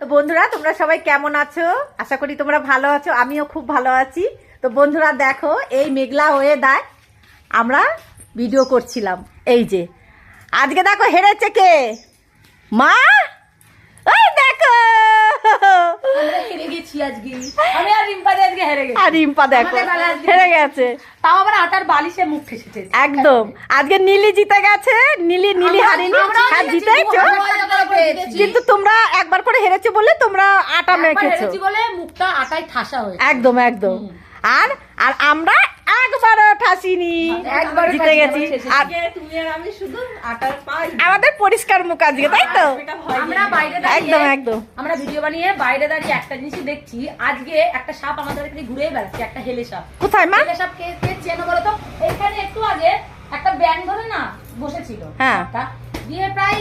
তো বন্ধুরা তোমরা সবাই কেমন আছো? আশা করি তোমরা ভালো আছো, আমিও খুব ভালো আছি। তো বন্ধুরা দেখো, এই মেঘলা ওয়েদার আমরা ভিডিও করছিলাম। এই যে আজকে দেখো হেরেছে কে? মা। ওই দেখো রিম্পা দেখো হেরে গেছে, তাও আবার আটার বালিশে মুখ ঠেসেছে। একদম। আজকে নীলি জিতে গেছে। নীলি হারিনি, আর জিতেছো, কিন্তু তোমরা একবার করে হেরেছো বলে তোমরা আটা মেখেছো বলে মুখটা আটায় ঠাসা হয়েছে। একদম একদম। আর আর আমরা একবারও ঠাসিনি, একবার জিতে গেছি। আর তুমি আর আমি শুধু আটার পাই, আমাদের পরিষ্কার মুখ আজকে, তাই তো? আমরা বাইরে একদম একদম। আমরা ভিডিও বানিয়ে বাইরে দাঁড়িয়ে একটা জিনিসই দেখছি, আজকে একটা সাপ আমাদের এখানে ঘুরেই বেড়াচ্ছে, একটা হেলে সাপ। কোথায় মা? হেলে সাপ কে চেনো বলো তো? এখানে একটু আগে একটা ব্যাং ধরে না বসেছিল, হ্যাঁ। সাপটা দিয়ে প্রায়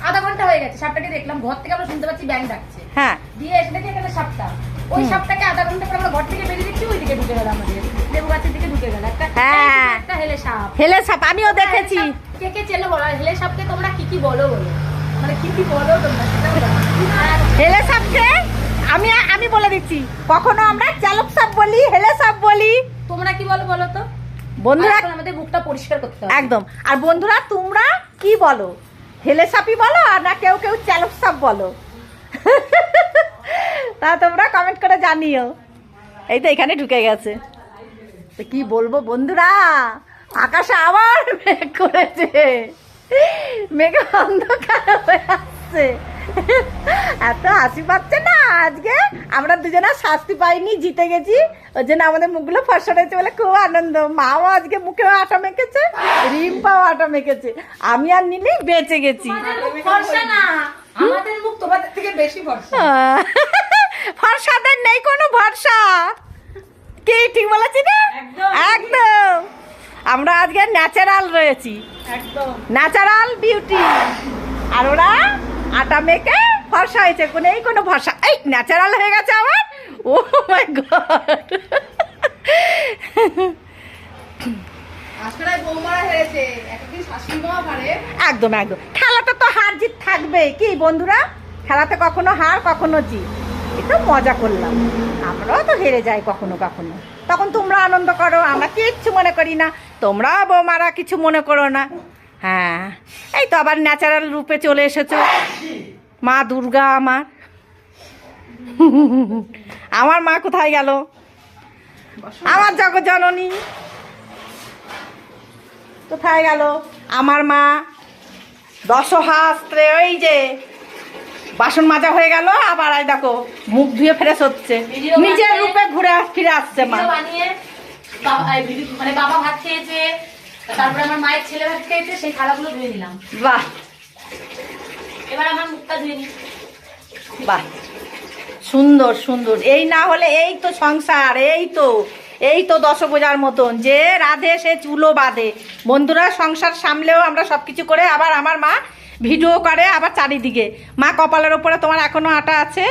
আধা ঘন্টা হয়ে গেছে সাপটাকে দেখলাম, ঘর থেকে আমরা শুনতে পাচ্ছি ব্যাং ডাকছে। হ্যাঁ, দিয়ে এসে দেখি এখানে সাপটা, ওই সাপটাকে আধা ঘন্টা পর আমরা ঘর থেকে বেরিয়ে দিচ্ছি, ওই দিকে ঢুকে গেল, আমাদের লেবু গাছের দিকে ঢুকে গেল একটা একটা হেলে সাপ। হেলে সাপ আমিও দেখেছি। কে কে চেনো বলো? হেলে সাপকে তোমরা কি কি বলো বলো, মানে কি কি বলো তোমরা সেটাও বলো। হেলে সাপকে আমি বলে দিচ্ছি, কখনো আমরা চালক সাপ বলি, হেলে সাপ বলি। তোমরা কি বলো বলো তো বন্ধুরা? আমাদের মুখটা পরিষ্কার করতে হবে একদম। আর বন্ধুরা তোমরা কি বলো? হেলে সাপই বলো আর না কেউ কেউ চালক সাপ বলো? তা তোমরা কমেন্ট করে জানিও। এই তো এখানে ঢুকে গেছে। তো কি বলবো বন্ধুরা, আকাশে আবার মেঘ করেছে, মেঘ অন্ধকার হয়ে আসছে। এত হাসি পাচ্ছে না আজকে, আমরা দুজনা শাস্তি পাইনি, জিতে গেছি, ওই জন্য আমাদের মুখগুলো ফর্সা রয়েছে বলে খুব আনন্দ। মাও আজকে মুখেও আটা মেখেছে, রিম্পাও আটা মেখেছে, আমি আর নীলি বেঁচে গেছি। ফর্সা না, আমাদের মুখ তোমাদের থেকে বেশি ফর্সা। ফর্সাদের নেই কোনো ভরসা, কি ঠিক বলেছি না? একদম। আমরা আজকে ন্যাচারাল রয়েছি, একদম ন্যাচারাল বিউটি। আর ওরা আটা মেখে ফর্সা হয়েছে, কোনো ভরসা, এই ন্যাচারাল হয়ে গেছে আবার। ও মাই গড। একদম একদম। খেলাটা তো হার জিত থাকবে, কি বন্ধুরা? খেলাতে কখনো হার কখনো জিত, এটা মজা করলাম। আমরাও তো হেরে যাই কখনো কখনো, তখন তোমরা আনন্দ করো, আমরা কিচ্ছু মনে করি না, তোমরা বৌমারা কিছু মনে করো না। হ্যাঁ, এই তো আবার ন্যাচারাল রূপে চলে এসেছো মা দুর্গা। আমার মা কোথায় গেল? আমার জগৎ জননী কোথায় গেল? আমার মা দশহাস্ত্রে, ওই যে বাসন মাজা হয়ে গেল, আবার এই দেখো মুখ ধুয়ে ফ্রেশ হচ্ছে, নিজের রূপে ঘুরে ফিরে আসছে মা। মানে বাবা ভাত খেয়েছে, তারপরে আমার মায়ের ছেলে ভাত খেয়েছে, সেই থালাগুলো ধুয়ে নিলাম। বাহ, এবার আমার মুখটা ধুয়ে নি। বাহ, সুন্দর সুন্দর। এই না হলে এই তো সংসার, এই তো দশভুজার মতন, যে রাধে সে চুলো বাঁধে। বন্ধুরা, সংসার সামলেও আমরা সবকিছু করে, আবার আমার মা ভিডিও করে আবার চারিদিকে। মা কপালের ওপরে তোমার এখনো আটা আছে,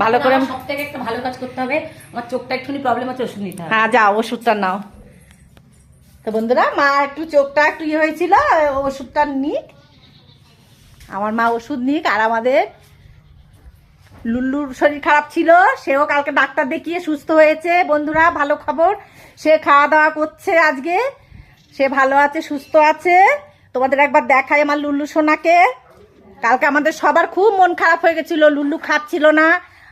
ভালো করে। সব থেকে একটা ভালো কাজ করতে হবে, আমার চোখটা একটুখানি প্রবলেম আছে, ওষুধ নিতে হবে। হ্যাঁ, যাও ওষুধটা নাও। তো বন্ধুরা, মা একটু চোখটা একটু হয়েছিল, ওষুধটা নিক, আমার মা ওষুধ নিক। আর আমাদের লুল্লুর শরীর খারাপ ছিল, সেও কালকে ডাক্তার দেখিয়ে সুস্থ হয়েছে। বন্ধুরা, ভালো খবর, সে খাওয়া দাওয়া করছে আজকে, সে ভালো আছে, সুস্থ আছে। তোমাদের একবার দেখাই আমার লুল্লু সোনাকে। কালকে আমাদের সবার খুব মন খারাপ হয়ে গেছিলো, লুল্লু খাচ্ছিল না।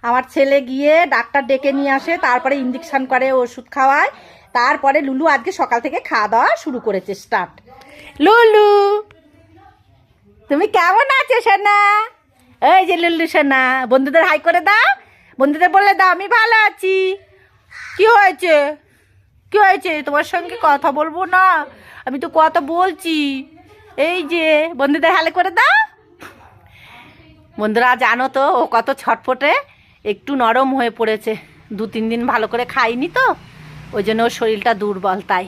আমার ছেলে গিয়ে ডাক্তার ডেকে নিয়ে আসে, তারপরে ইঞ্জেকশন করে, ওষুধ খাওয়ায়, তারপরে লুলু আজকে সকাল থেকে খাওয়া দাওয়া শুরু করেছে, স্টার্ট। লুলু, তুমি কেমন আছো সোনা? এই যে লুল্লু সোনা, বন্ধুদের হাই করে দাও, বন্ধুদের বলে দাও আমি ভালো আছি। কি হয়েছে? কি হয়েছে? তোমার সঙ্গে কথা বলবো না? আমি তো কথা বলছি। এই যে বন্ধুদের হালে করে দাও। বন্ধুরা জানো তো ও কত ছটফটে, একটু নরম হয়ে পড়েছে, 2-3 দিন ভালো করে খাইনি তো, ওই জন্য ওর শরীরটা দুর্বল। তাই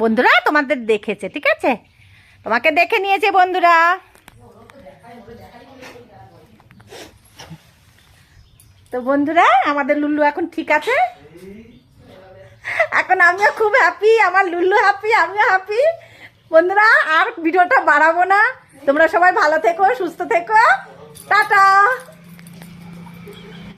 বন্ধুরা তোমাদের দেখেছে, ঠিক আছে, তোমাকে দেখে নিয়েছে বন্ধুরা। তো বন্ধুরা, আমাদের লুল্লু এখন ঠিক আছে, এখন আমিও খুব হ্যাপি, আমার লুল্লু হ্যাপি, আমিও হ্যাপি। বন্ধুরা, আর ভিডিওটা বাড়াবো না, তোমরা সবাই ভালো থেকো, সুস্থ থেকো।